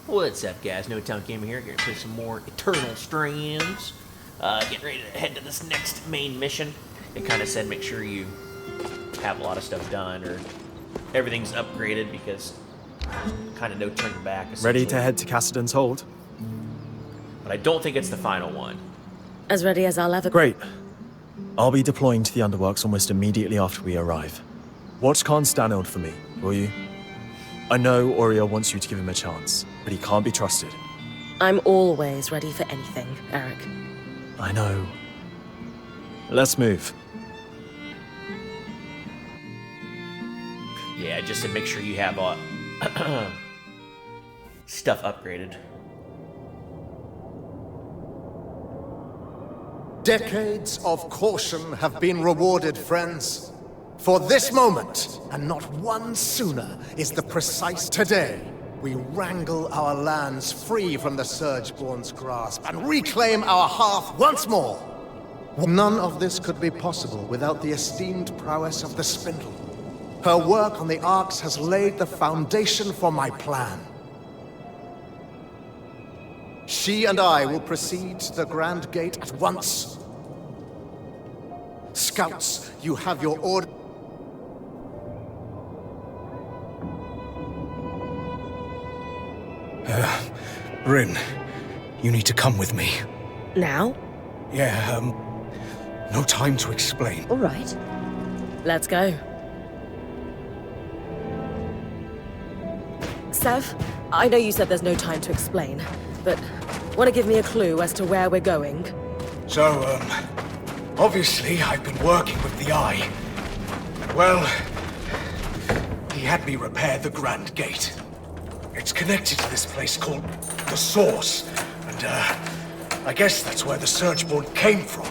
What's up, guys? No Town Gamer here. Gonna play some more Eternal Strands. Getting ready to head to this next main mission. It kind of said make sure you have a lot of stuff done or everything's upgraded because kind of no turning back. Ready to head to Cassidon's Hold? But I don't think it's the final one. As ready as I'll ever be. Great. I'll be deploying to the Underworks almost immediately after we arrive. Watch Khan Stanold for me, will you? I know Oriel wants you to give him a chance, but he can't be trusted. I'm always ready for anything, Eric. I know. Let's move. Yeah, just to make sure you have stuff upgraded. Decades of caution have been rewarded, friends. For this moment, and not one sooner, is the precise today we wrangle our lands free from the Surgeborn's grasp and reclaim our hearth once more. None of this could be possible without the esteemed prowess of the Spindle. Her work on the Arks has laid the foundation for my plan. She and I will proceed to the Grand Gate at once. Scouts, you have your order. Bryn, you need to come with me. Now? Yeah, no time to explain. All right. Let's go. Sev, I know you said there's no time to explain, but want to give me a clue as to where we're going? So, obviously I've been working with the Eye. Well, he had me repair the Grand Gate. It's connected to this place called The Source, and, I guess that's where the Surgeborn came from.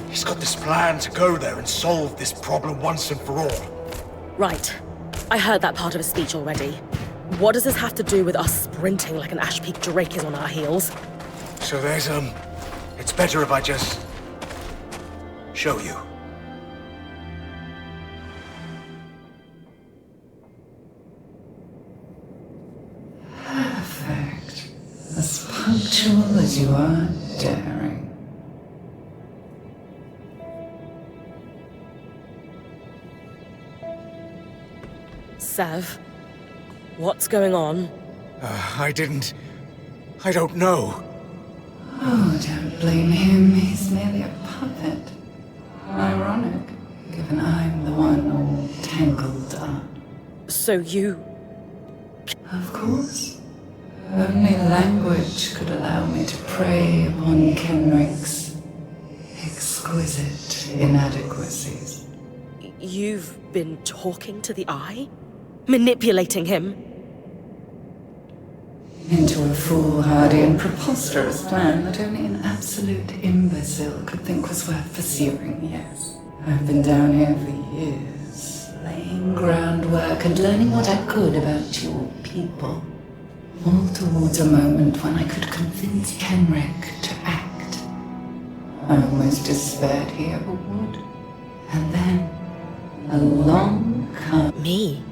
He's got this plan to go there and solve this problem once and for all. Right. I heard that part of his speech already. What does this have to do with us sprinting like an Ash Peak Drake is on our heels? So there's, it's better if I just show you. Perfect. As punctual as you are daring. Sev, what's going on? I don't know. Oh, don't blame him. He's merely a puppet. Ironic, given I'm the one all tangled up. So you... Of course. Only language could allow me to prey upon Kenrick's exquisite inadequacies. You've been talking to the Eye? Manipulating him? Into a foolhardy and preposterous plan that only an absolute imbecile could think was worth pursuing, yes. I've been down here for years, laying groundwork and learning what I could about your people. All towards a moment when I could convince Kenrick to act. I almost despaired he ever would. And then, along comes... Me?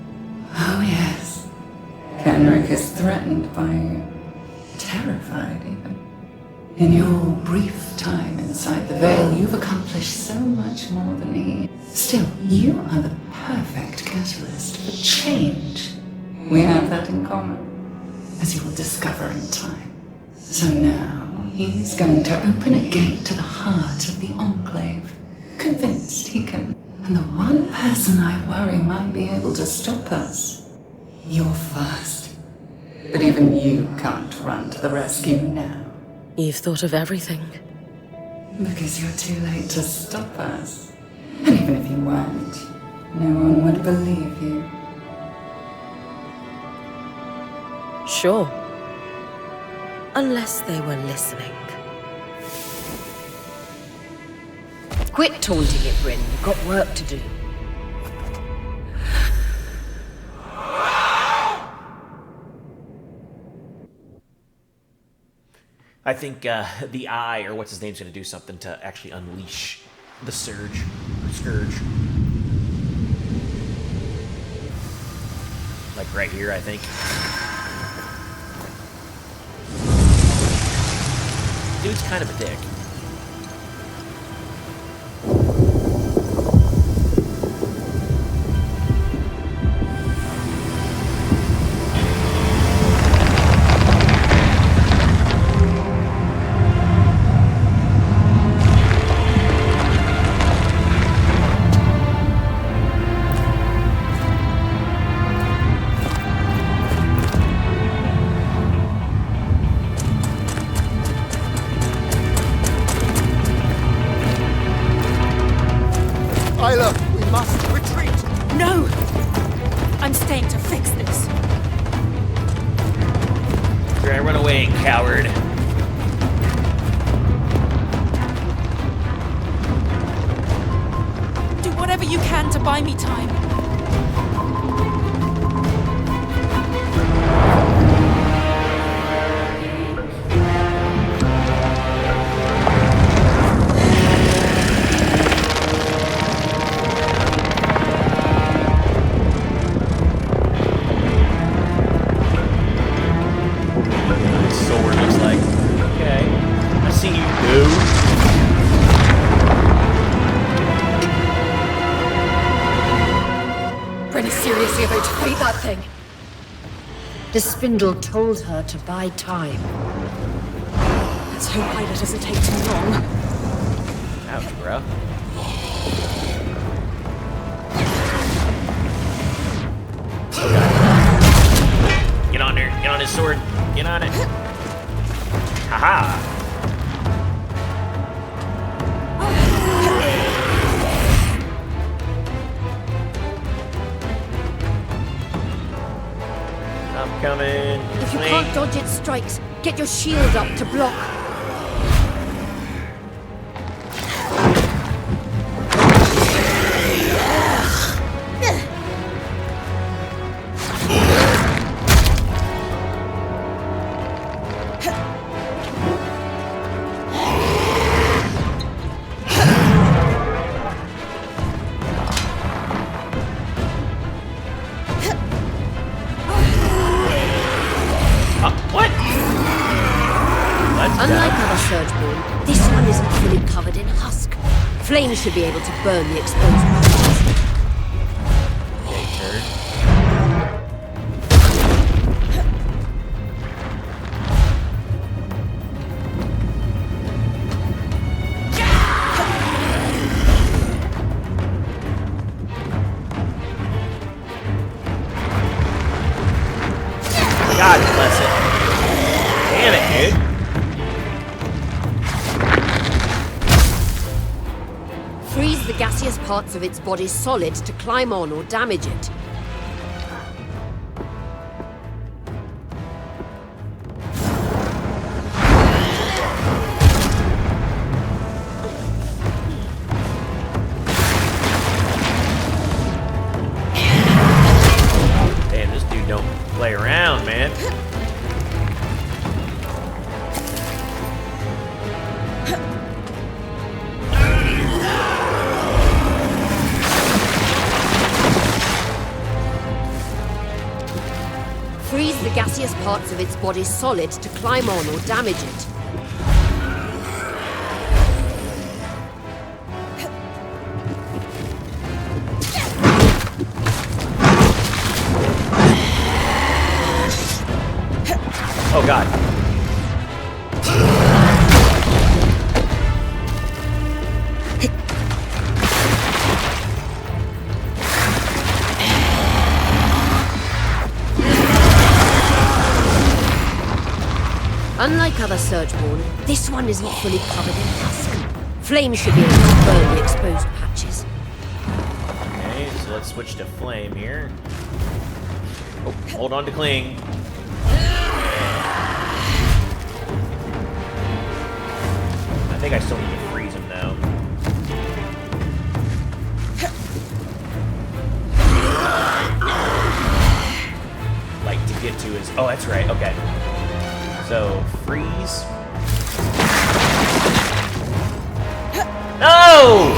Oh yes. Kenrick is threatened by you. Terrified, even. In your brief time inside the Veil, you've accomplished so much more than he. Still, you are the perfect catalyst for change. We have that in common, as you will discover in time. So now, he's going to open a gate to the heart of the Enclave, convinced he can. And the one person I worry might be able to stop us. You're first. But even you can't run to the rescue now. You've thought of everything. Because you're too late to stop us. And even if you weren't, no one would believe you. Sure. Unless they were listening. Quit taunting it, Bryn. You've got work to do. I think the Eye, or what's his name's going to do something to actually unleash the Scourge. Like right here, I think. dude's kind of a dick. Isla, we must retreat! No! I'm staying to fix this. Try to run away, coward. Do whatever you can to buy me time. Sword looks like. Okay. I see you, dude. Bren is seriously about to fight that thing. The spindle told her to buy time. Let's hope Ida doesn't take too long. Ouch, bro. Get on there. Get on his sword. Get on it. Haha. I'm coming. If you Swing. can't dodge its strikes, get your shield up to block. What? Let's Unlike go. other Surgeborn, this one isn't fully covered in husk. Flames should be able to burn the exposed parts. Okay, turd. God bless it. Damn it, dude. Freeze the gaseous parts of its body solid to climb on or damage it. Damn, this dude don't play around, man. Freeze the gaseous parts of its body solid to climb on or damage it. Oh god. Unlike other Surgeborn, this one isn't fully covered in husk. Flames should be able to burn the exposed patches. Okay, so let's switch to flame here. Oh, hold on to cling. I think I still need to freeze him though. Like to get to his. Oh, that's right. Okay. So freeze. No!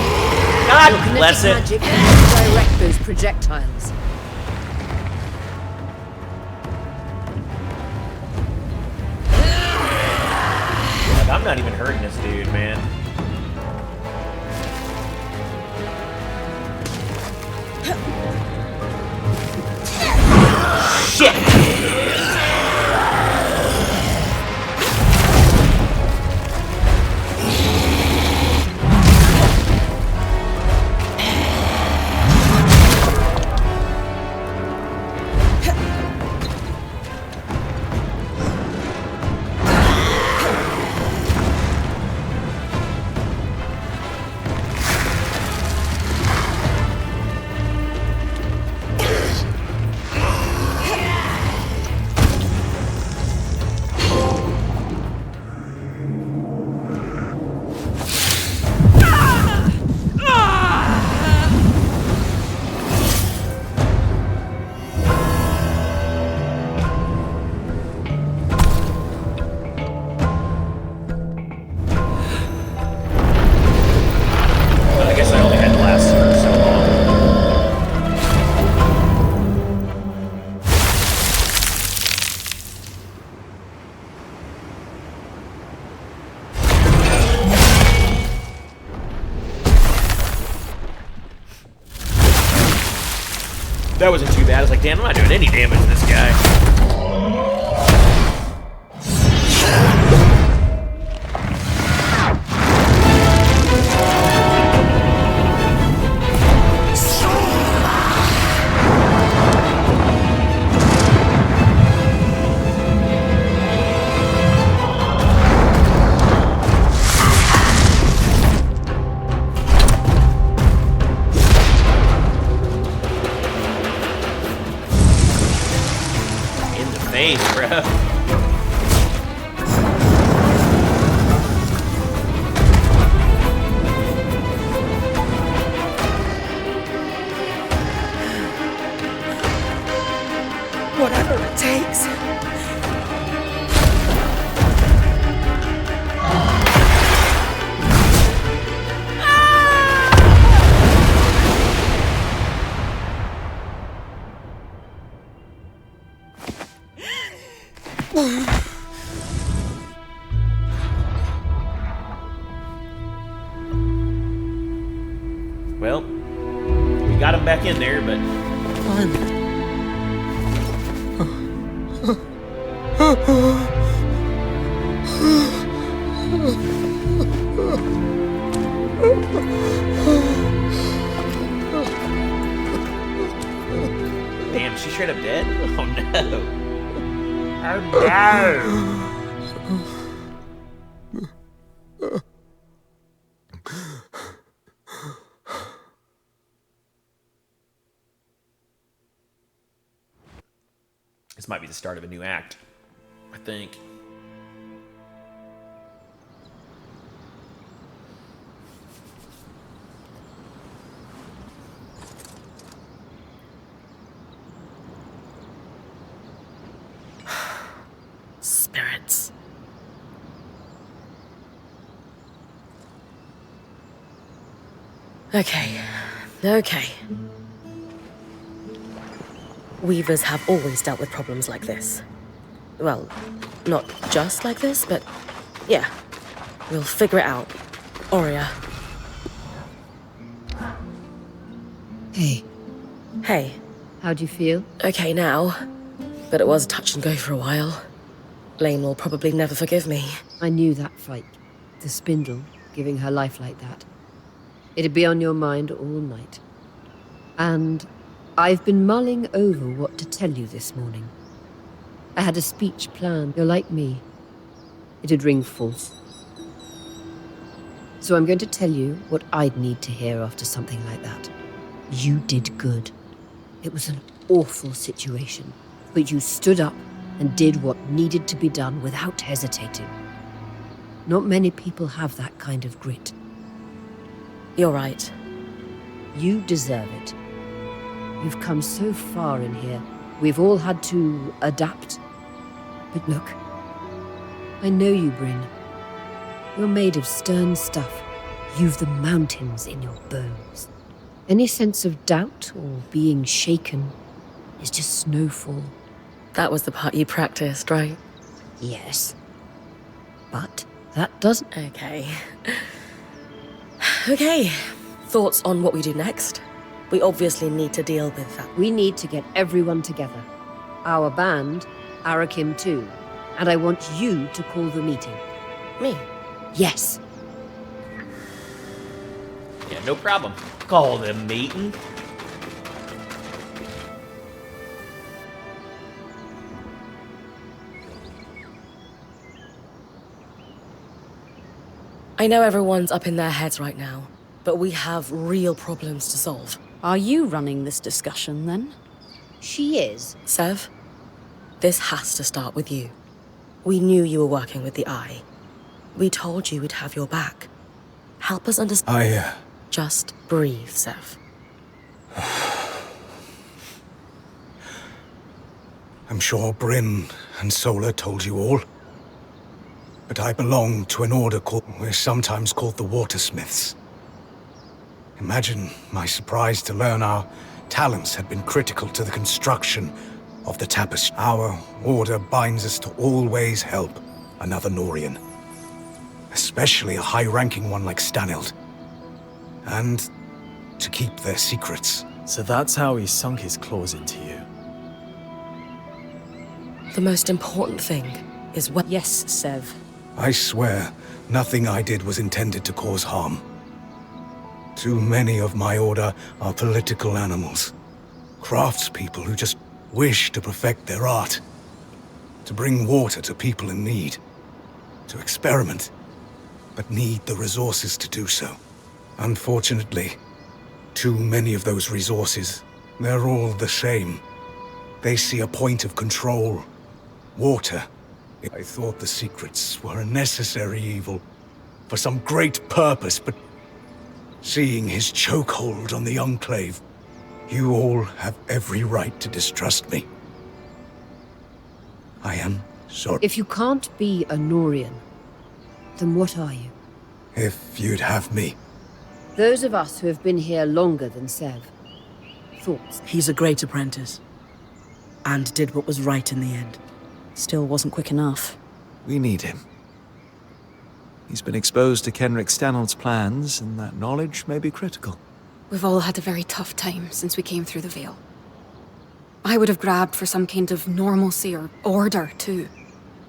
God Your bless kinetic it. magic can direct those projectiles. Like, I'm I'm not even hurting this dude, man. That wasn't too bad. I was like, damn, I'm not doing any damage to this guy. Face, bro. Whatever it takes. Well, we got him back in there, but... Damn, she's straight up dead? Oh no. Oh no. This might be the start of a new act, I think. Spirits. Okay. Weavers have always dealt with problems like this. Well, not just like this, but yeah. We'll figure it out. Aurea. Hey. Hey. How do you feel? Okay now. But it was touch and go for a while. Lane will probably never forgive me. I knew that fight. The spindle, giving her life like that. It'd be on your mind all night. And I've been mulling over what to tell you this morning. I had a speech planned. You're like me. It'd ring false. So I'm going to tell you what I'd need to hear after something like that. You did good. It was an awful situation, but you stood up and did what needed to be done without hesitating. Not many people have that kind of grit. You're right. You deserve it. You've come so far in here. We've all had to adapt. But look, I know you, Bryn. You're made of stern stuff. You've the mountains in your bones. Any sense of doubt or being shaken is just snowfall. That was the part you practiced, right? Yes. But That doesn't... Okay. Okay. Thoughts on what we do next? We obviously need to deal with that. We need to get everyone together. Our band, Arakim too. And I want you to call the meeting. Me? Yes. Yeah, no problem. Call the meeting. I know everyone's up in their heads right now, but we have real problems to solve. Are you running this discussion, then? She is. Sev, this has to start with you. We knew you were working with the Eye. We told you we'd have your back. Help us understand. Just breathe, Sev. I'm sure Bryn and Sola told you all. But I belong to an order we're sometimes called the Watersmiths. Imagine my surprise to learn our talents had been critical to the construction of the tapestry. Our order binds us to always help another Norian. Especially a high-ranking one like Stanild. And to keep their secrets. So that's how he sunk his claws into you. The most important thing is what... Yes, Sev. I swear, nothing I did was intended to cause harm. Too many of my order are political animals. Craftspeople who just wish to perfect their art. To bring water to people in need. To experiment, but need the resources to do so. Unfortunately, too many of those resources, they're all the same. They see a point of control. Water. I thought the secrets were a necessary evil, for some great purpose, but seeing his chokehold on the Enclave, you all have every right to distrust me. I am sorry. If you can't be a Norian, then what are you? If you'd have me. Those of us who have been here longer than Sev. Thoughts? He's a great apprentice. And did what was right in the end. Still wasn't quick enough. We need him. He's been exposed to Kenrick Stanhold's plans, and that knowledge may be critical. We've all had a very tough time since we came through the Veil. I would have grabbed for some kind of normalcy or order, too.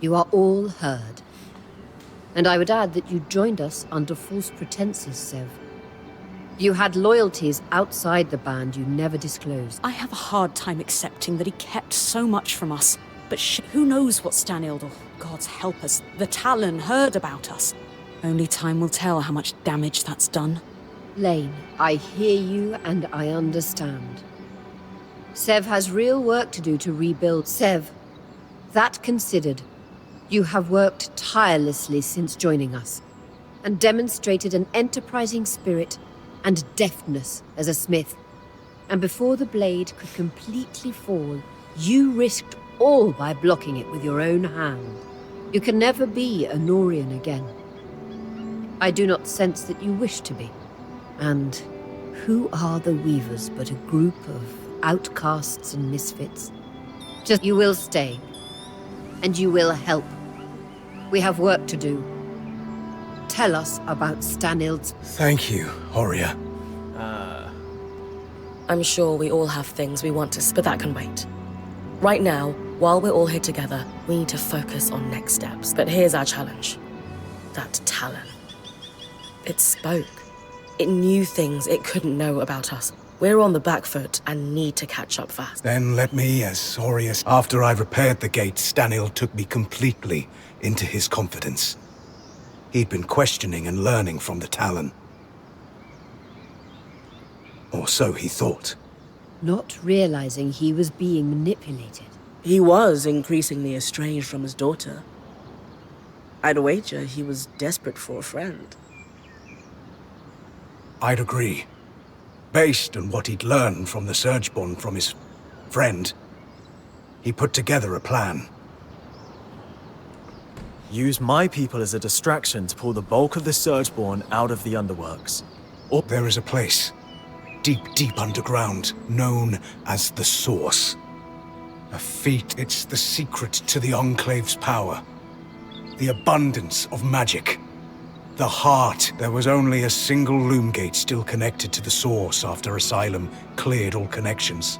You are all heard. And I would add that you joined us under false pretenses, Sev. You had loyalties outside the band you never disclosed. I have a hard time accepting that he kept so much from us. But who knows what Stanild, or gods help us, the Talon heard about us. Only time will tell how much damage that's done. Lane, I hear you and I understand. Sev has real work to do to rebuild. Sev, that considered, you have worked tirelessly since joining us, and demonstrated an enterprising spirit and deftness as a smith. And before the blade could completely fall, you risked all by blocking it with your own hand. You can never be a Norian again. I do not sense that you wish to be. And who are the Weavers but a group of outcasts and misfits? Just you will stay, and you will help. We have work to do. Tell us about Stanild's... Thank you, Horia. I'm sure we all have things we want to... but that can wait. Right now, while we're all here together, we need to focus on next steps. But here's our challenge. That Talon. It spoke. It knew things it couldn't know about us. We're on the back foot and need to catch up fast. Then let me, as Sorius. After I repaired the gate, Stanild took me completely into his confidence. He'd been questioning and learning from the Talon. Or so he thought. Not realizing he was being manipulated. He was increasingly estranged from his daughter. I'd wager he was desperate for a friend. I'd agree. Based on what he'd learned from the Surgeborn from his friend, he put together a plan. Use my people as a distraction to pull the bulk of the Surgeborn out of the Underworks. Or there is a place, deep, deep underground, known as the Source. A feat, it's the secret to the Enclave's power. The abundance of magic. The heart. There was only a single loom gate still connected to the source after Asylum cleared all connections.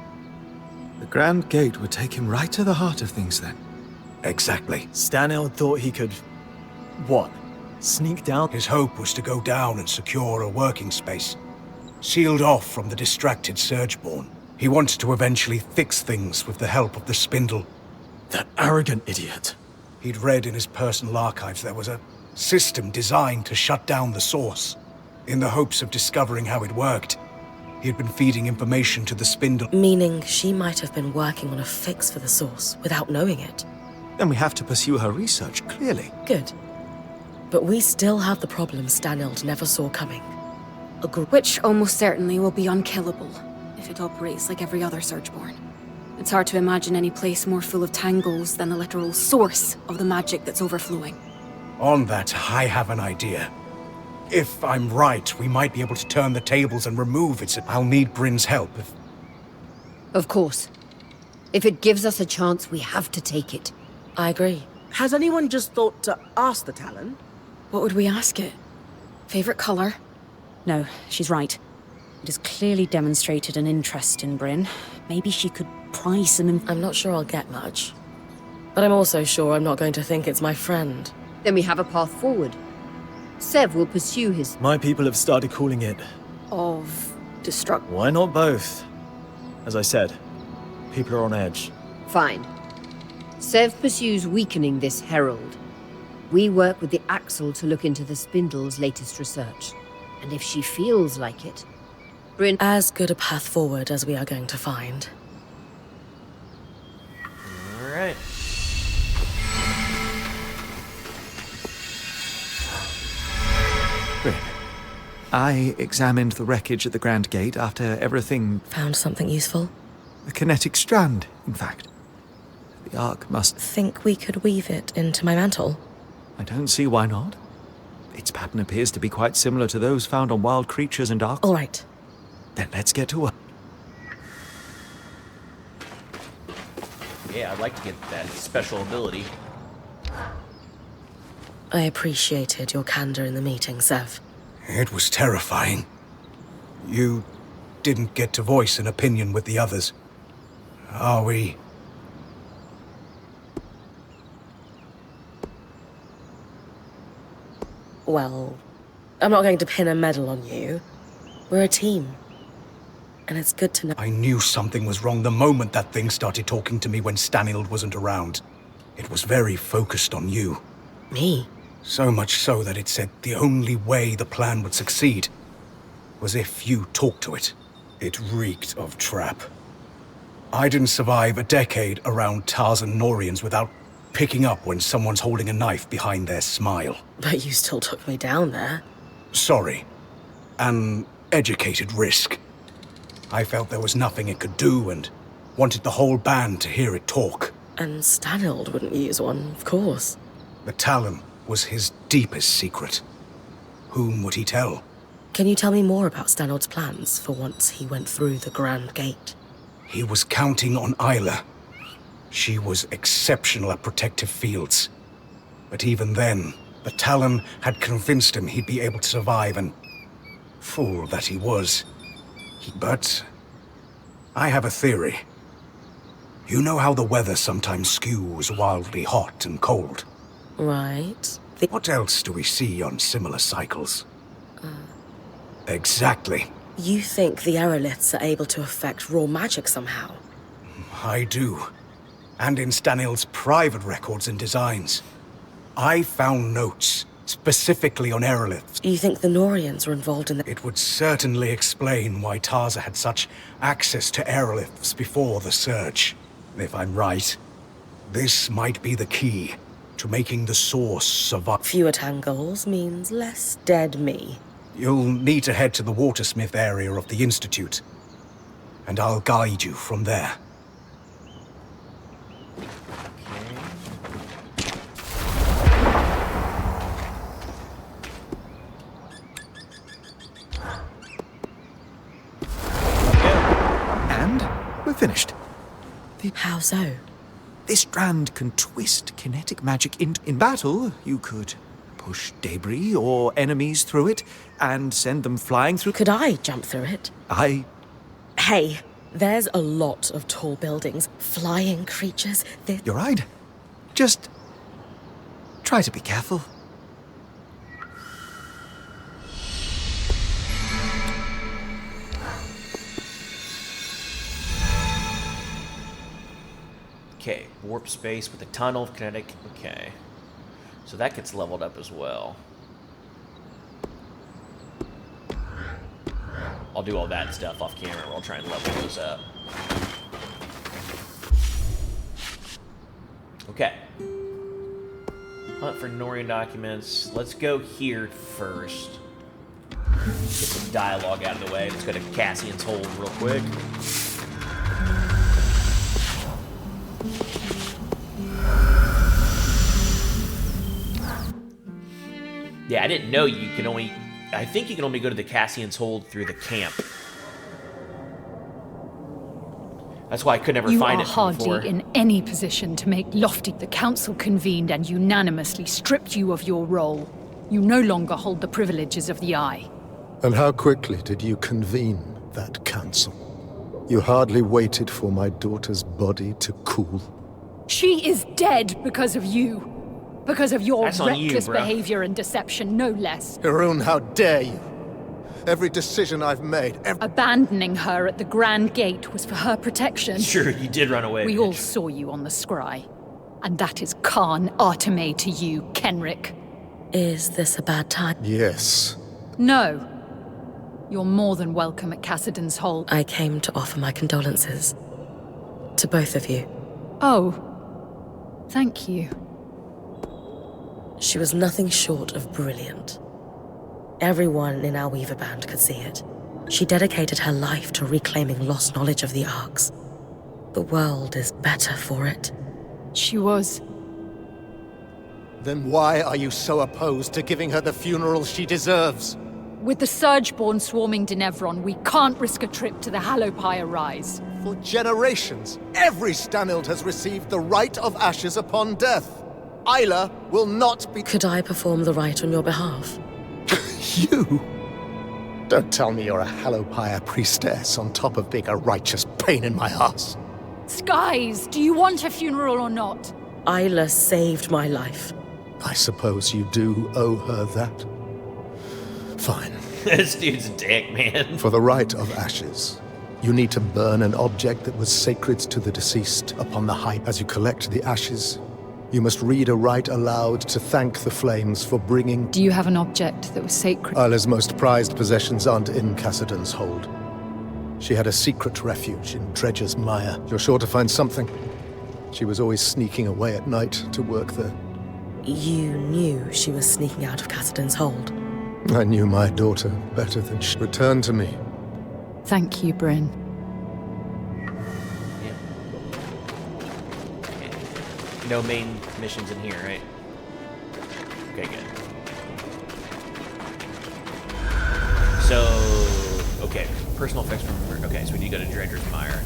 The Grand Gate would take him right to the heart of things then. Exactly. Stanild thought he could... what? Sneak down? His hope was to go down and secure a working space, sealed off from the distracted Surgeborn. He wanted to eventually fix things with the help of the Spindle. That arrogant idiot. He'd read in his personal archives there was a system designed to shut down the source. In the hopes of discovering how it worked, he had been feeding information to the Spindle. Meaning she might have been working on a fix for the source without knowing it. Then we have to pursue her research, clearly. Good. But we still have the problem Stanild never saw coming. Which almost certainly will be unkillable if it operates like every other Surgeborn. It's hard to imagine any place more full of tangles than the literal source of the magic that's overflowing. On that, I have an idea. If I'm right, we might be able to turn the tables and remove its... I'll need Bryn's help if... Of course. If it gives us a chance, we have to take it. I agree. Has anyone just thought to ask the Talon? What would we ask it? Favorite color? No, she's right. It has clearly demonstrated an interest in Bryn. Maybe she could pry some... I'm not sure I'll get much. But I'm also sure I'm not going to think it's my friend. Then we have a path forward. Sev will pursue his... My people have started calling it... Of... destruct... Why not both? As I said, people are on edge. Fine. Sev pursues weakening this herald. We work with the Axle to look into the Spindle's latest research. And if she feels like it, Bryn... As good a path forward as we are going to find. Alright. Bryn, I examined the wreckage at the Grand Gate after everything... Found something useful? A kinetic strand, in fact. The Ark must... Think we could weave it into my mantle? I don't see why not. Its pattern appears to be quite similar to those found on wild creatures and Arks. All right. Then let's get to work. Yeah, I'd like to get that special ability. I appreciated your candor in the meeting, Sev. It was terrifying. You didn't get to voice an opinion with the others. Are we... Well, I'm not going to pin a medal on you. We're a team. And it's good to know... I knew something was wrong the moment that thing started talking to me when Stanild wasn't around. It was very focused on you. Me? So much so that it said the only way the plan would succeed was if you talked to it. It reeked of trap. I didn't survive a decade around Tarzan Norians without picking up when someone's holding a knife behind their smile. But you still took me down there. Sorry. An educated risk. I felt there was nothing it could do and wanted the whole band to hear it talk. And Stanild wouldn't use one, of course. The Talon was his deepest secret. Whom would he tell? Can you tell me more about Stanild's plans for once he went through the Grand Gate? He was counting on Isla. She was exceptional at protective fields. But even then, the Talon had convinced him he'd be able to survive, and fool that he was. But I have a theory. You know how the weather sometimes skews wildly hot and cold? Right. What else do we see on similar cycles? Exactly. You think the aeroliths are able to affect raw magic somehow? I do. And in Stanild's private records and designs. I found notes specifically on aeroliths. You think the Norians were involved in the... It would certainly explain why Tarza had such access to aeroliths before the Surge. If I'm right, this might be the key to making the source survive. Fewer tangles means less dead me. You'll need to head to the Watersmith area of the Institute, and I'll guide you from there. And we're finished. How so? This strand can twist kinetic magic in battle. You could push debris or enemies through it and send them flying through. Could I jump through it? Hey, there's a lot of tall buildings, flying creatures. You're right. Just try to be careful. Okay, warp space with a tunnel of kinetic. Okay. So that gets leveled up as well. I'll do all that stuff off camera. I'll try and level those up. Okay. Hunt for Norian documents. Let's go here first. Get some dialogue out of the way. Let's go to Cassian's Hold real quick. Yeah, I didn't know you can only... I think you can only go to the Cassian's Hold through the camp. That's why I could never find it before. You are hardly in any position to make lofty. The council convened and unanimously stripped you of your role. You no longer hold the privileges of the Eye. And how quickly did you convene that council? You hardly waited for my daughter's body to cool. She is dead because of you. Because of your reckless bro. behavior and deception, no less. Harun, how dare you? Every decision I've made, Abandoning her at the Grand Gate was for her protection. Sure, you did run away. We all saw you on the scry. And that is Khan Arteme to you, Kenrick. Is this a bad time? Yes. No. You're more than welcome at Cassidon's Hold. I came to offer my condolences. To both of you. Oh. Thank you. She was nothing short of brilliant. Everyone in our Weaver band could see it. She dedicated her life to reclaiming lost knowledge of the Arks. The world is better for it. She was. Then why are you so opposed to giving her the funeral she deserves? With the Surgeborn swarming Denevron, we can't risk a trip to the Hallowpire Rise. For generations, every Stanild has received the rite of ashes upon death. Isla will not be... Could I perform the rite on your behalf? You? Don't tell me you're a Hallowpire priestess on top of being a righteous pain in my ass. Skies, do you want a funeral or not? Isla saved my life. I suppose you do owe her that. Fine. This dude's a dick, man. For the rite of ashes, you need to burn an object that was sacred to the deceased upon the height. As you collect the ashes, you must read a rite aloud to thank the flames for bringing... Do you have an object that was sacred? Isla's most prized possessions aren't in Cassidon's Hold. She had a secret refuge in Dredger's Mire. You're sure to find something. She was always sneaking away at night to work there. You knew she was sneaking out of Cassidon's Hold. I knew my daughter better than she... Return to me. Thank you, Bryn. No main missions in here, right? Okay, good. So, okay, personal effects from... Okay, so we need to go to Dredger's Mire.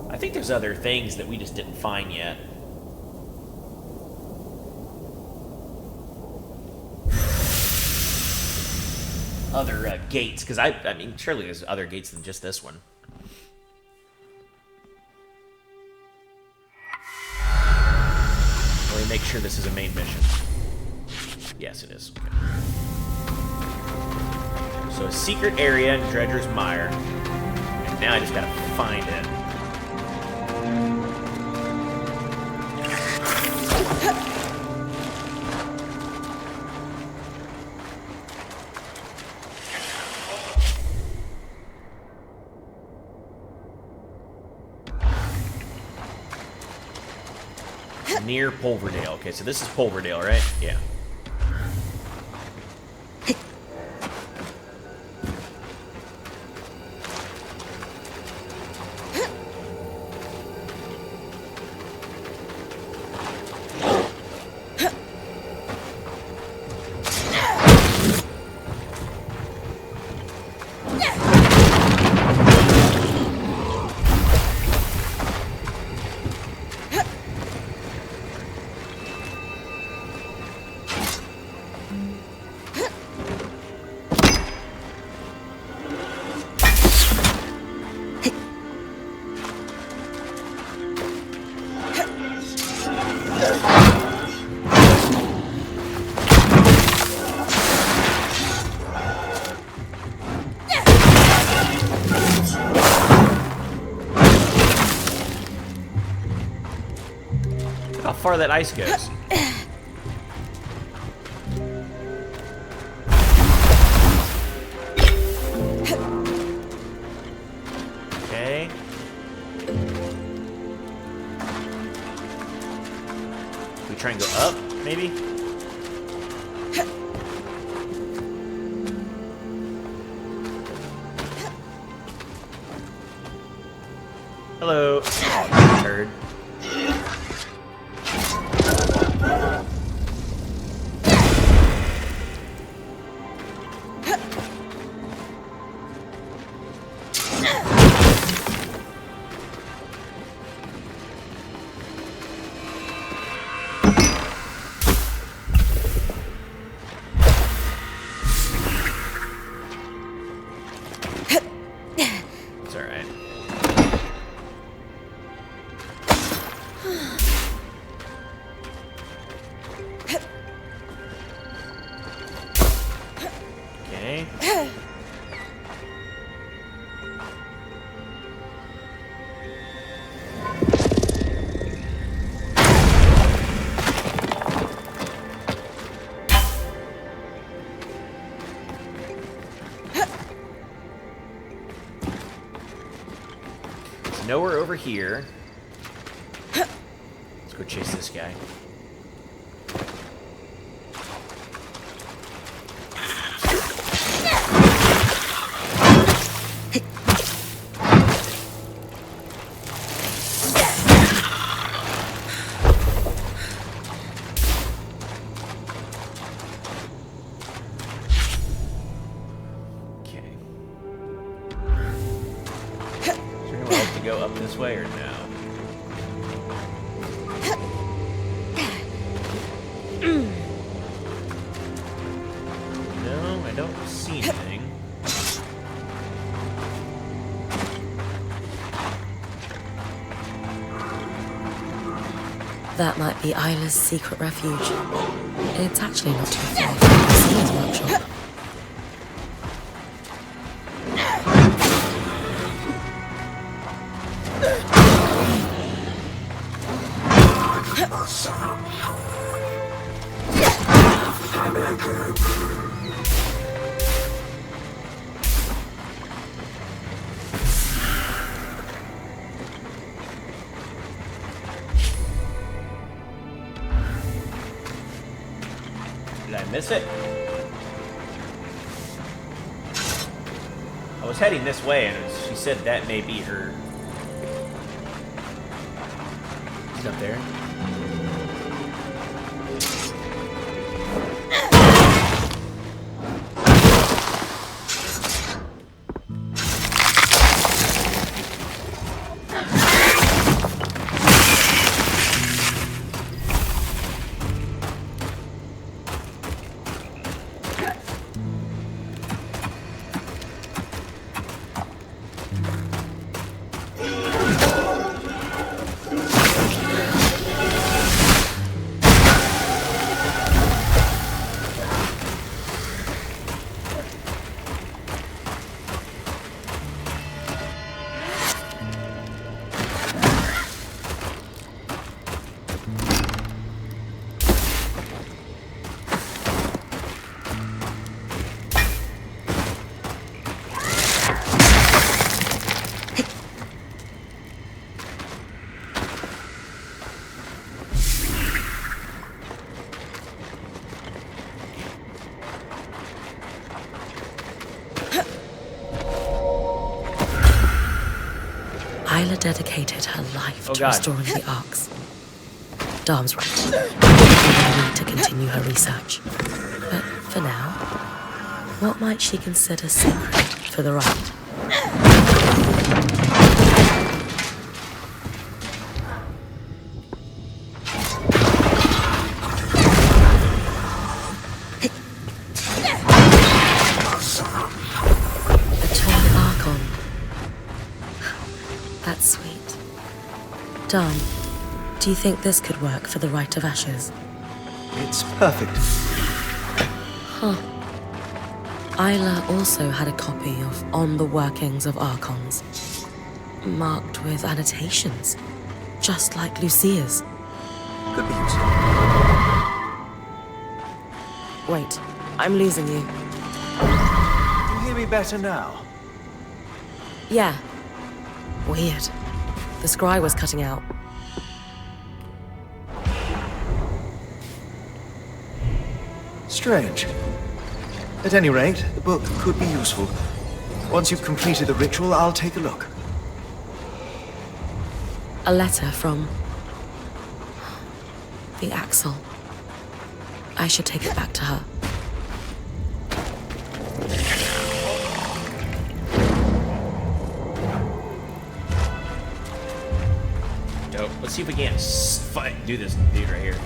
I think there's other things that we just didn't find yet. Other gates, because I mean, surely there's other gates than just this one. Let me make sure this is a main mission. Yes, it is. Okay. So a secret area in Dredger's Mire. And now I just gotta find it. Near Pulverdale. Okay, so this is Pulverdale, right? Yeah. how far that ice goes. Okay. We try and go up, maybe? Hello, nerd. It's alright. Okay. There's nowhere over here. Let's go chase this guy. Go up this way or no? No, I don't see anything. That might be Isla's secret refuge. It's actually not too far from Lucia's workshop. Did I miss it? I was heading this way, and she said that may be her. It's up there. Isla dedicated her life to restoring the Arks. Darm's right. We need to continue her research. But for now, what might she consider sacred for the right? That's sweet. Darm, do you think this could work for the Rite of Ashes? It's perfect. Huh. Isla also had a copy of On the Workings of Archons, marked with annotations, just like Lucia's. Could be useful. Wait, I'm losing you. Can you hear me better now? Yeah. Weird. The scry was cutting out. Strange. At any rate, the book could be useful. Once you've completed the ritual, I'll take a look. A letter from... the Axel. I should take it back to her. Dope. Let's see if we can't do this dude right here.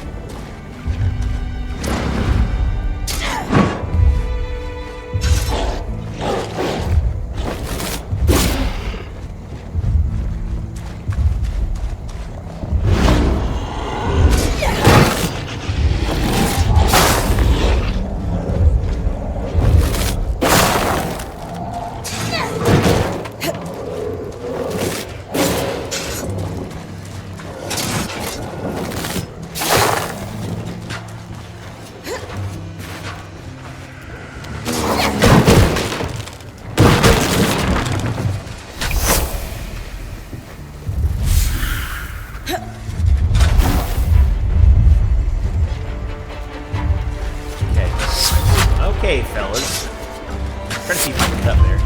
Okay, fellas. I'm trying to see if we can cut there.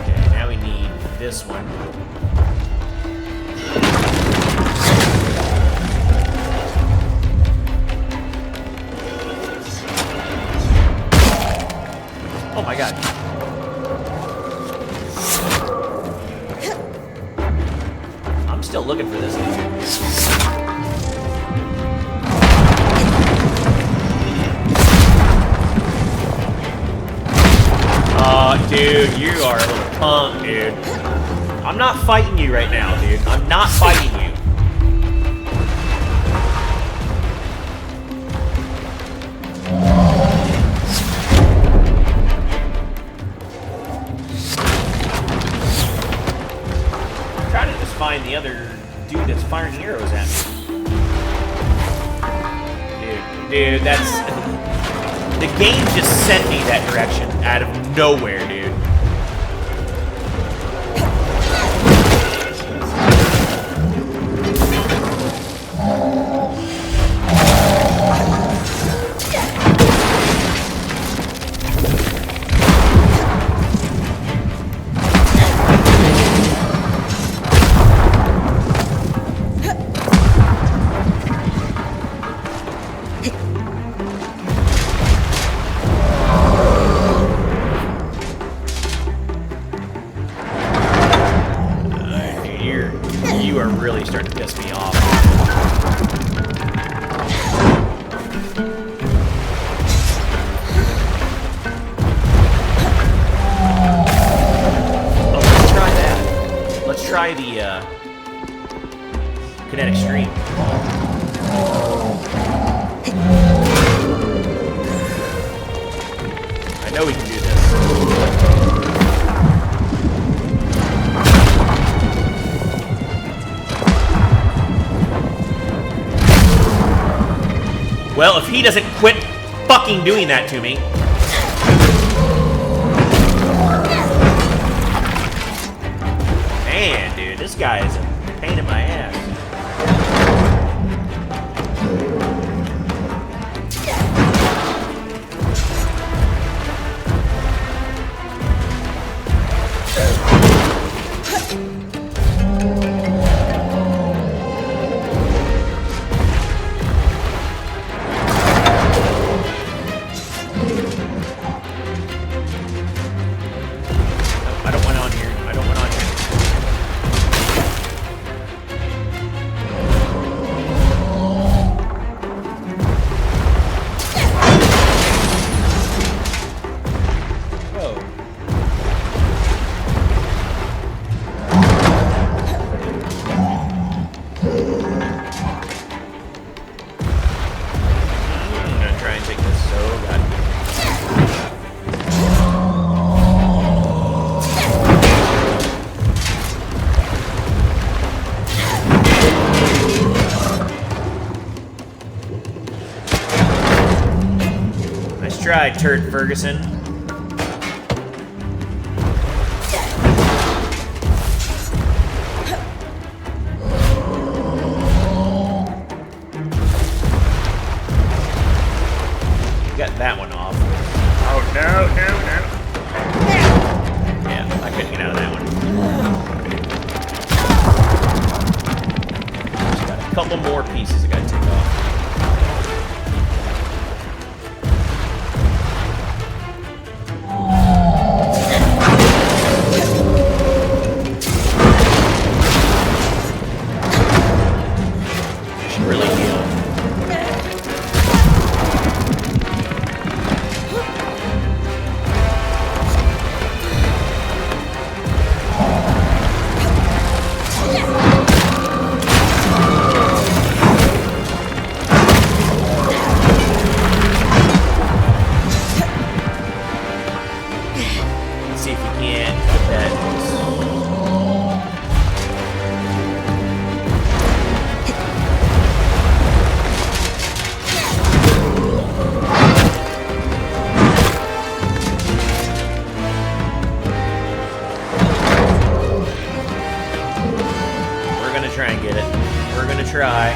Okay, now we need this one. Oh my god. I'm still looking for this dude. Dude, you are a little punk, dude. I'm not fighting you right now, dude. I'm not fighting you. Find the other dude that's firing arrows at me. Dude, that's... The game just sent me that direction out of nowhere, dude. You are really starting to piss me off. Oh, let's try that. Let's try the kinetic stream. I know we can do this. Well, if he doesn't quit fucking doing that to me. Man, dude, this guy is a pain in my ass. try, Turd Ferguson. Got that one off. Oh, no. Yeah, I couldn't get out of that one. Just got a couple more pieces I gotta take off. Should really heal. See if we can't get that. We're gonna try and get it. We're gonna try.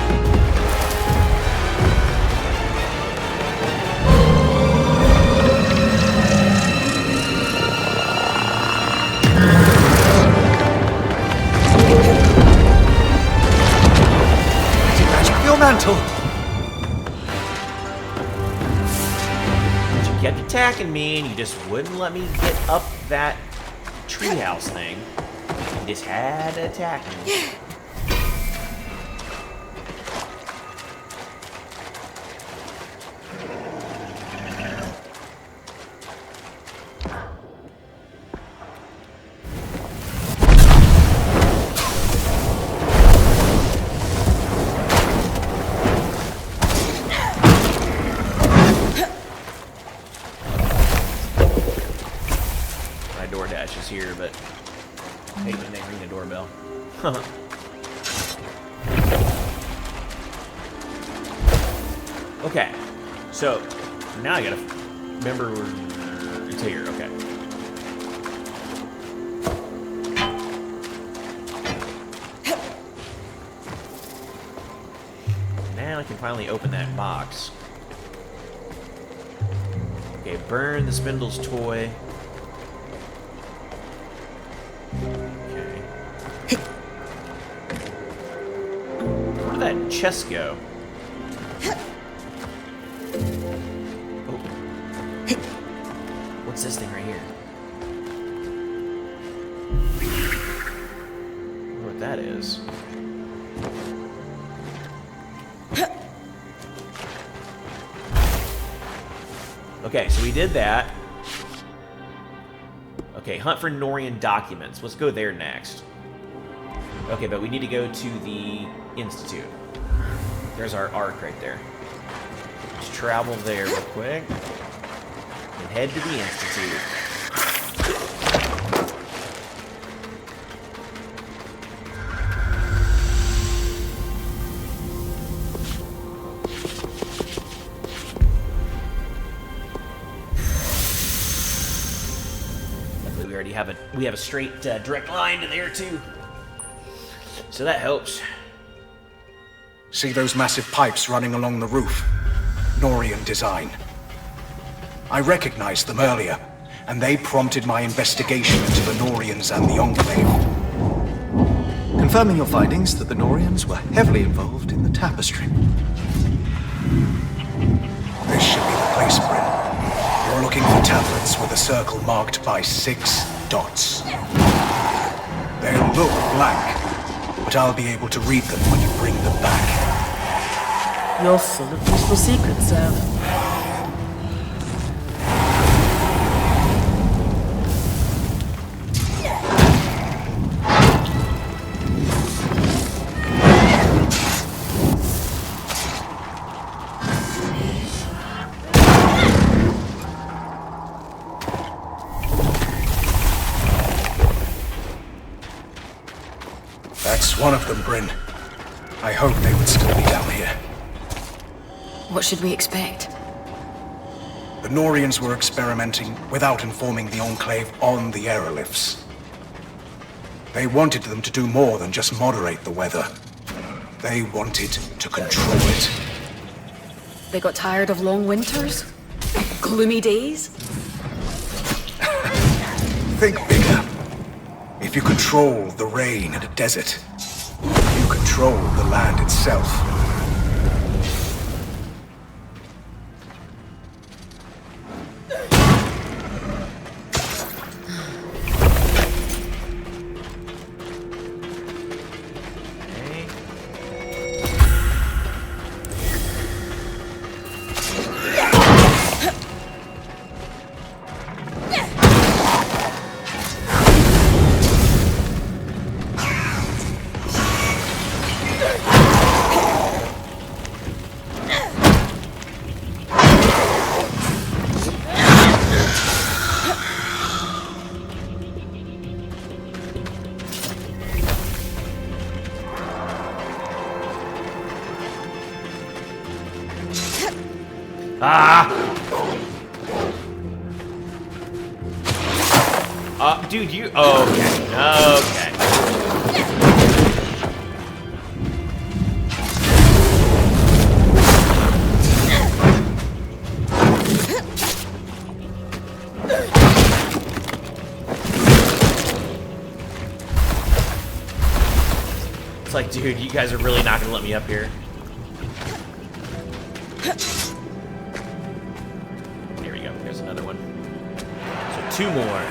Magic your mantle. But you kept attacking me, and you just wouldn't let me get up that treehouse thing. You just had to attack me. My DoorDash is here, but I hate when they ring the doorbell. Okay, so now I gotta remember it's here. Okay. Now I can finally open that box. Okay, burn the Spindle's toy. Okay. Where did that chest go? Oh. What's this thing right here? I wonder what that is. Okay, so we did that. Okay, hunt for Norian documents. Let's go there next. Okay, but we need to go to the Institute. There's our arc right there. Let's travel there real quick. And head to the Institute. We have a straight direct line to there too, so that helps. See those massive pipes running along the roof? Norian design. I recognized them earlier, and they prompted my investigation into the Norians and the Enclave. Confirming your findings that the Norians were heavily involved in the tapestry. This should be the place, Bryn. You're looking for tablets with a circle marked by 6 dots. They'll look blank, but I'll be able to read them when you bring them back. You're full of useful secrets, Sam. That's one of them, Bryn. I hope they would still be down here. What should we expect? The Norians were experimenting without informing the Enclave on the aeroliths. They wanted them to do more than just moderate the weather. They wanted to control it. They got tired of long winters? Gloomy days? Think bigger. If you control the rain in a desert, you control the land itself. Dude, you... Okay. Okay. It's like, dude, you guys are really not gonna let me up here. Here we go. Here's another one. So 2 more.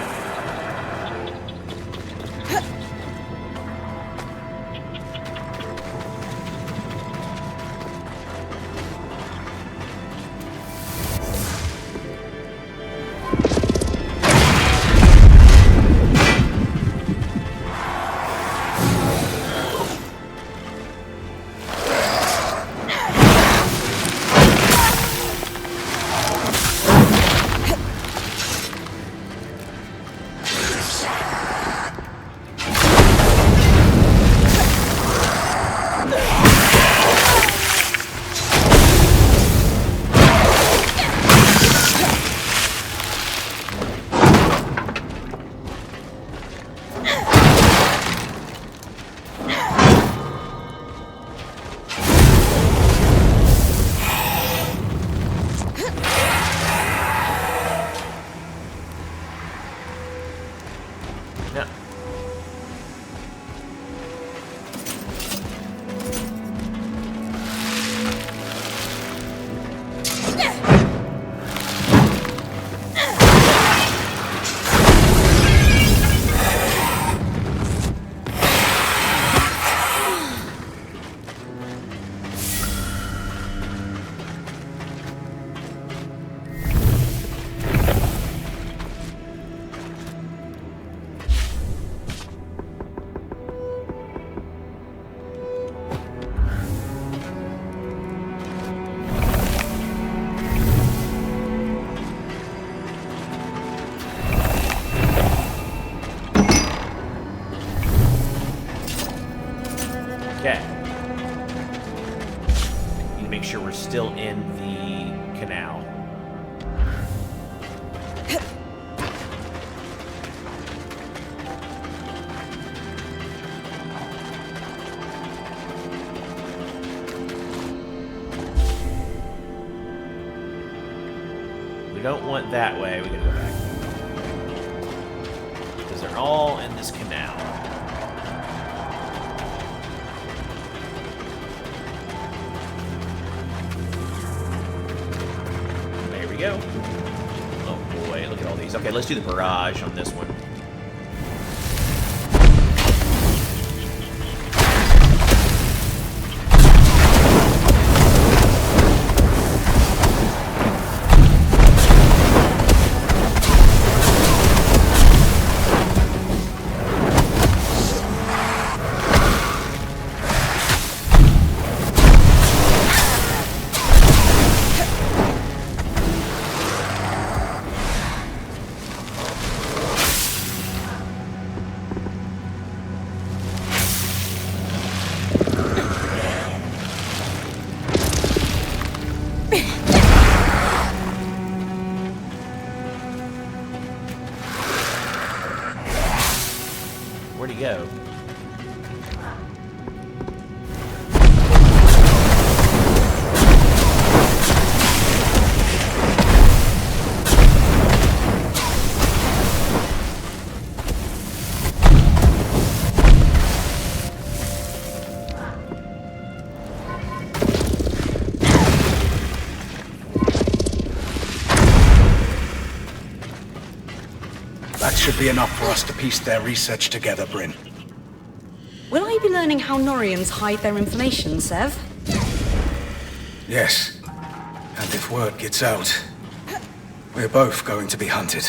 Okay. Need to make sure we're still in the canal. We don't want that way. We gotta go back. Because they're all in this canal. Go. Oh boy, look at all these. Okay, let's do the barrage on this one. you go. That should be enough for us to piece their research together, Bryn. Will I be learning how Norians hide their information, Sev? Yes. And if word gets out, we're both going to be hunted.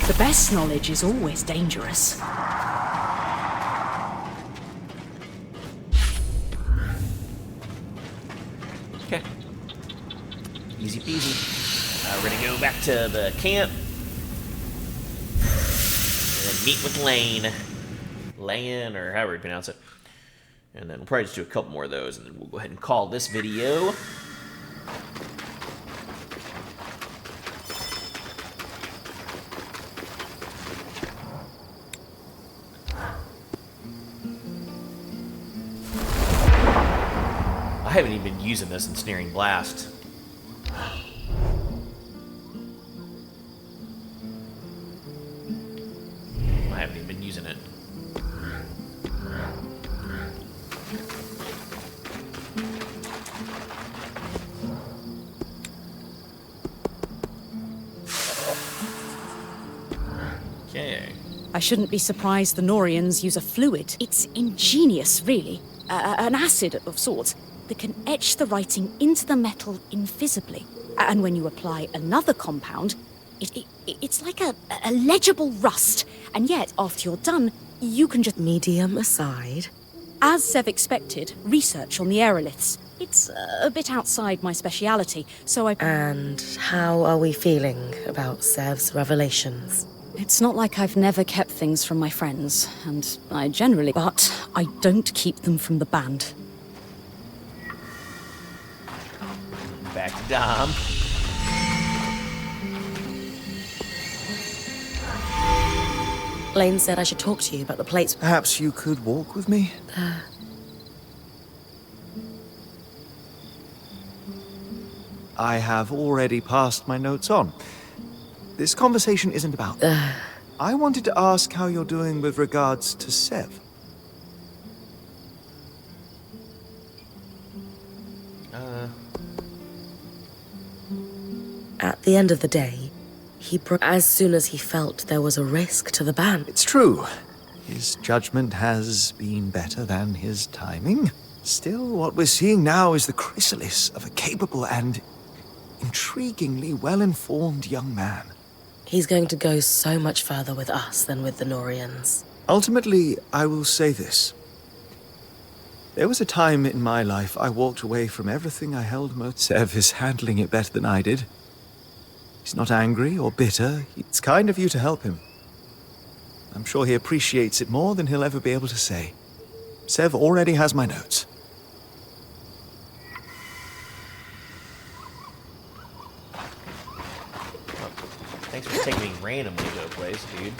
The best knowledge is always dangerous. Okay. Easy peasy. We're gonna go back to the camp. And meet with Lane, or however you pronounce it. And then we'll probably just do a couple more of those, and then we'll go ahead and call this video. I haven't even been using this Ensnaring Blast. I haven't even been using it. Okay. I shouldn't be surprised the Norians use a fluid. It's ingenious, really. An acid of sorts that can etch the writing into the metal invisibly. And when you apply another compound, it's like a legible rust. And yet, after you're done, you can just... Medium aside. As Sev expected, research on the aeroliths. It's a bit outside my speciality, so I... And how are we feeling about Sev's revelations? It's not like I've never kept things from my friends, and I generally... But I don't keep them from the band. Back to Dom. Lane said I should talk to you about the plates. Perhaps you could walk with me? I have already passed my notes on. This conversation isn't about... I wanted to ask how you're doing with regards to Sev. At the end of the day, he broke as soon as he felt there was a risk to the band. It's true. His judgment has been better than his timing. Still, what we're seeing now is the chrysalis of a capable and intriguingly well-informed young man. He's going to go so much further with us than with the Norians. Ultimately, I will say this. There was a time in my life I walked away from everything I held most. Sev is handling it better than I did. He's not angry or bitter. It's kind of you to help him. I'm sure he appreciates it more than he'll ever be able to say. Sev already has my notes. Thanks for taking me randomly to a place, dude.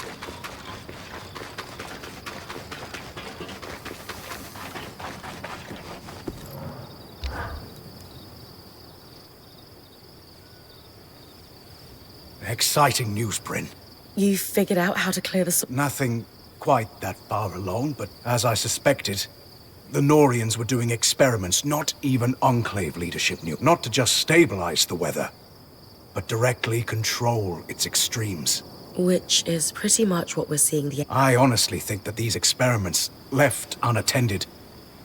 Exciting news, Bryn. You figured out how to clear the... Nothing quite that far along, but as I suspected, the Norians were doing experiments not even Enclave leadership knew. Not to just stabilize the weather, but directly control its extremes. Which is pretty much what we're seeing the... I honestly think that these experiments, left unattended,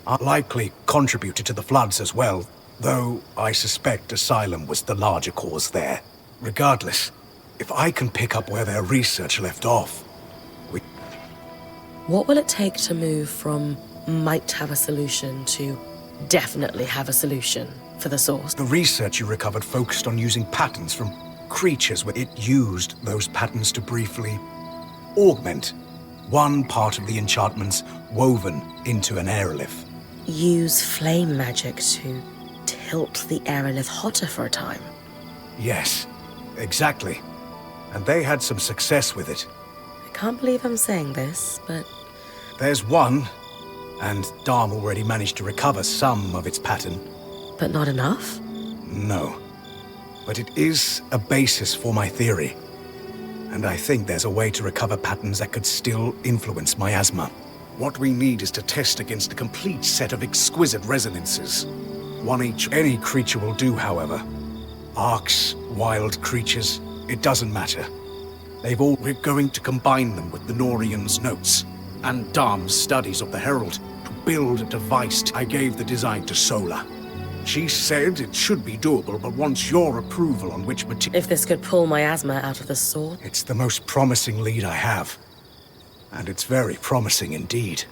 are likely contributed to the floods as well, though I suspect Asylum was the larger cause there. Regardless, if I can pick up where their research left off, What will it take to move from might have a solution to definitely have a solution for the source? The research you recovered focused on using patterns from creatures where it used those patterns to briefly augment one part of the enchantments woven into an aerolith. Use flame magic to tilt the aerolith hotter for a time. Yes, exactly. And they had some success with it. Can't believe I'm saying this, but There's one, and Dharm already managed to recover some of its pattern. but not enough? No. But it is a basis for my theory. And I think there's a way to recover patterns that could still influence miasma. What we need is to test against a complete set of exquisite resonances. One each. Any creature will do, however. Arcs, wild creatures, it doesn't matter. We're going to combine them with the Norian's notes and Dharm's studies of the Herald to build a device. I gave the design to Sola. She said it should be doable, but wants your approval on which material. If this could pull miasma out of the sword? It's the most promising lead I have. And it's very promising indeed.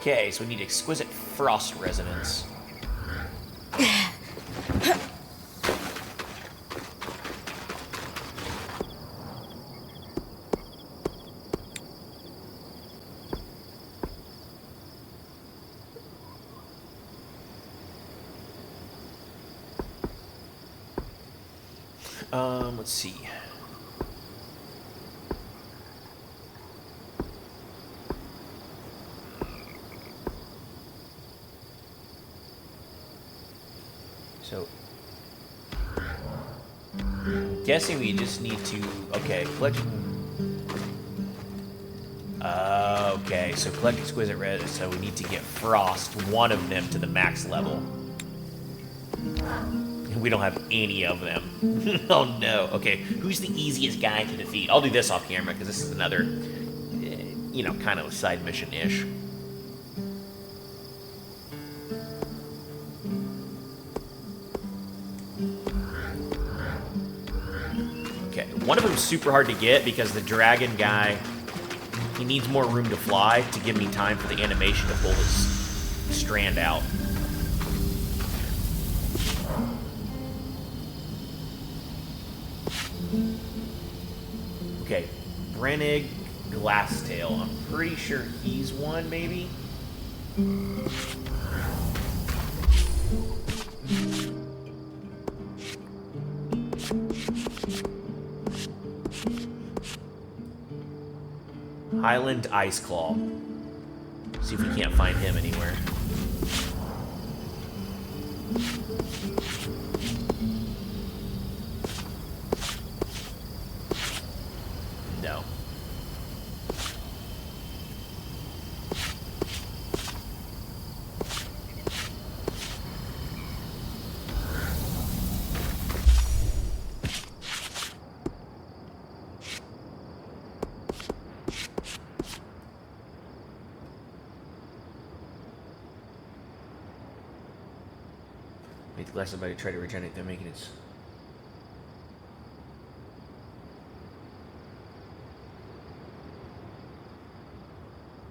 Okay, so we need exquisite frost resonance. Let's see. So, I'm guessing we just need to, okay, collect, okay, so collect exquisite red, so we need to get frost, one of them to the max level. We don't have any of them. Oh no. Okay, who's the easiest guy to defeat? I'll do this off camera because this is another, you know, kind of a side mission-ish. Okay, one of them's super hard to get because the dragon guy, he needs more room to fly to give me time for the animation to pull his strand out. Okay, Brennig Glasstail. I'm pretty sure he's one, maybe? Highland Iceclaw. See if we can't find him anywhere. No. Make the glass somebody try to regenerate them, making it.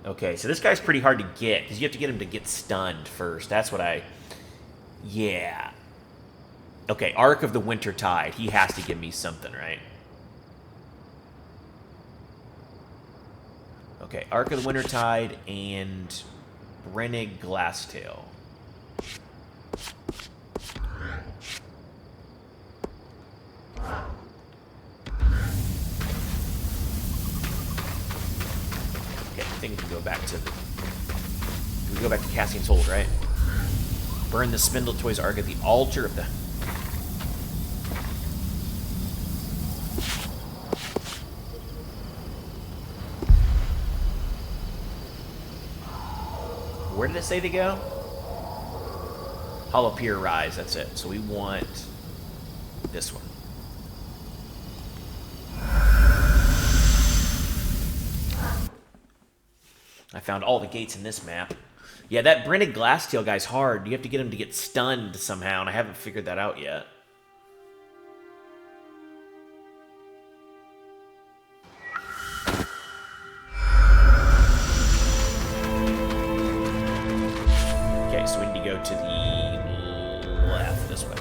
Okay, so this guy's pretty hard to get, because you have to get him to get stunned first. That's what I... Yeah. Okay, Arc of the Wintertide. He has to give me something, right? Okay, Arc of the Wintertide and Brennig Glasstail. I think we can go back to we go back to Cassian's Hold, right? Burn the Spindle Toys Arc at the altar of the... Where did it say to go? Hollow Pier Rise, that's it. So we want this one. I found all the gates in this map. Yeah, that Brennig Glasstail guy's hard. You have to get him to get stunned somehow, and I haven't figured that out yet. Okay, so we need to go to the left, this way.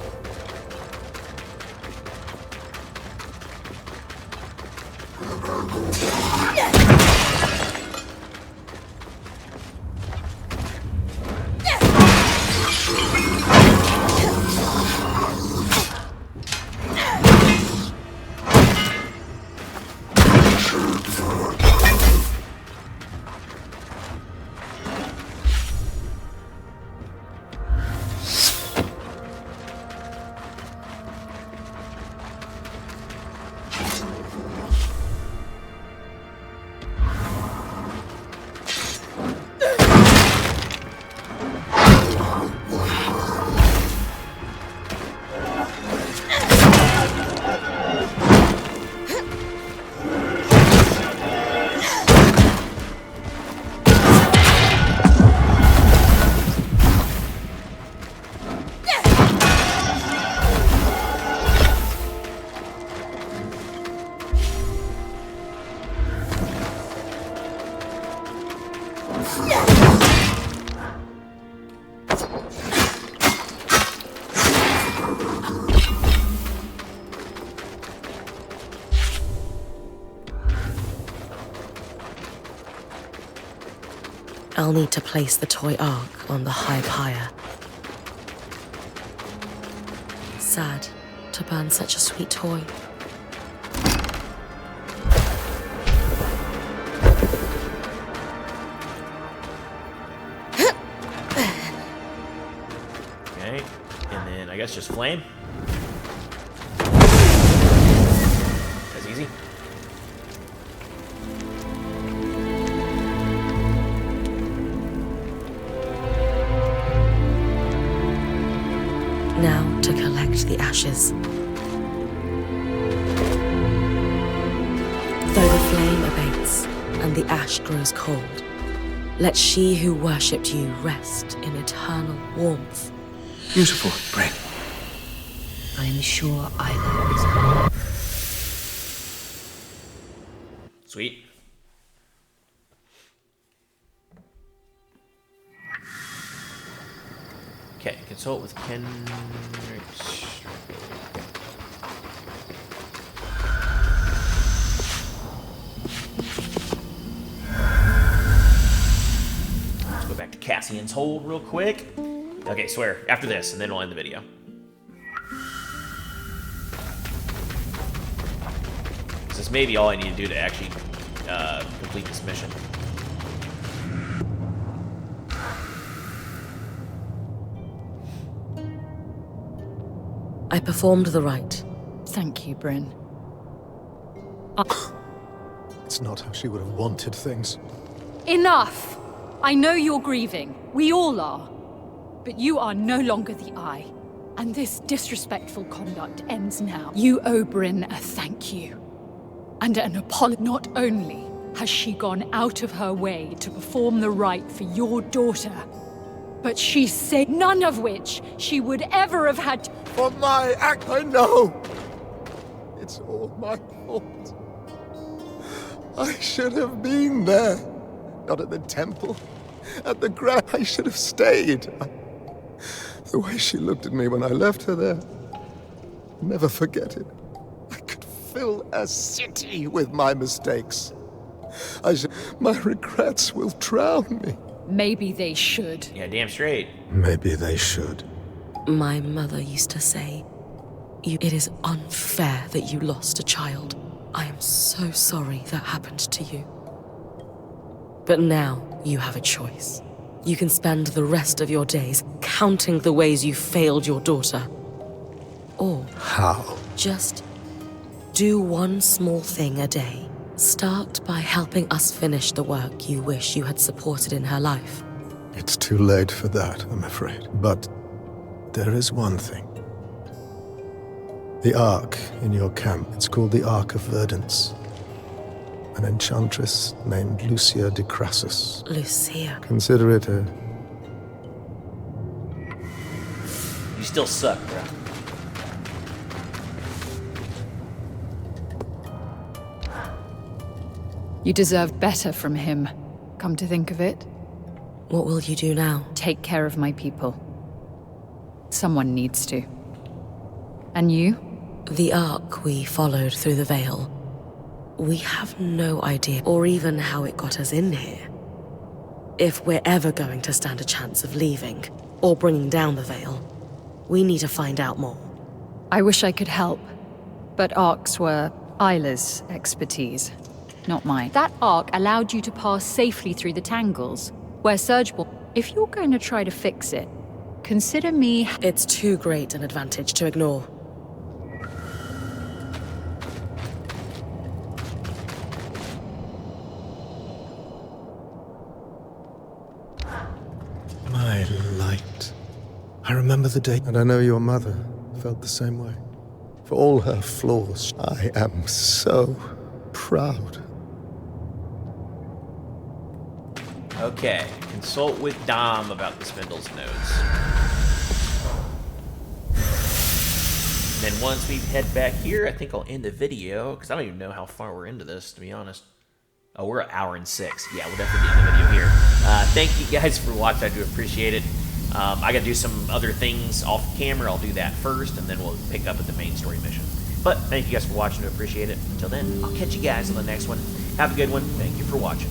I'll need to place the toy ark on the high pyre. Sad to burn such a sweet toy. Okay, and then I guess just flame. That's easy. Now to collect the ashes. Though the flame abates and the ash grows cold, let she who worshipped you rest in eternal warmth. Beautiful, Bryn. I'm sure Isla is. Sweet. Okay, consult with Ken. Let's go back to Cassian's hold real quick. Okay, swear, after this, and then we'll end the video. This may be all I need to do to actually complete this mission. I performed the rite. Thank you, Bryn. It's not how she would have wanted things. Enough! I know you're grieving. We all are. But you are no longer the Eye. And this disrespectful conduct ends now. You owe Bryn a thank you. And an apology. Not only has she gone out of her way to perform the rite for your daughter, but she said none of which she would ever have had to. For my act, I know. It's all my fault. I should have been there. Not at the temple. At the ground. I should have stayed. The way she looked at me when I left her there. I'll never forget it. I could fill a city with my mistakes. My regrets will drown me. Maybe they should. Yeah, damn straight. Maybe they should. My mother used to say, it is unfair that you lost a child. I am so sorry that happened to you. But now you have a choice. You can spend the rest of your days counting the ways you failed your daughter. Or How? just do one small thing a day. Start by helping us finish the work you wish you had supported in her life. It's too late for that, I'm afraid. But there is one thing. The Ark in your camp, it's called the Ark of Verdance. An enchantress named Lucia de Crassus. Lucia. Consider it a... You still suck, bro. You deserve better from him, come to think of it. What will you do now? Take care of my people. Someone needs to. And you? The Ark we followed through the Veil. We have no idea, or even how it got us in here. If we're ever going to stand a chance of leaving, or bringing down the Veil, we need to find out more. I wish I could help, but Arks were Isla's expertise, not mine. That Ark allowed you to pass safely through the tangles, where Surgeborn... If you're going to try to fix it, consider me... It's too great an advantage to ignore. My light. I remember the day, and I know your mother felt the same way. For all her flaws, I am so proud. Okay, consult with Dom about the Spindle's nodes. And then once we head back here, I think I'll end the video, because I don't even know how far we're into this, to be honest. Oh, we're an hour and 6. Yeah, we'll definitely end the video here. Thank you guys for watching. I do appreciate it. I gotta do some other things off camera. I'll do that first, and then we'll pick up at the main story mission. But thank you guys for watching. I appreciate it. Until then, I'll catch you guys on the next one. Have a good one. Thank you for watching.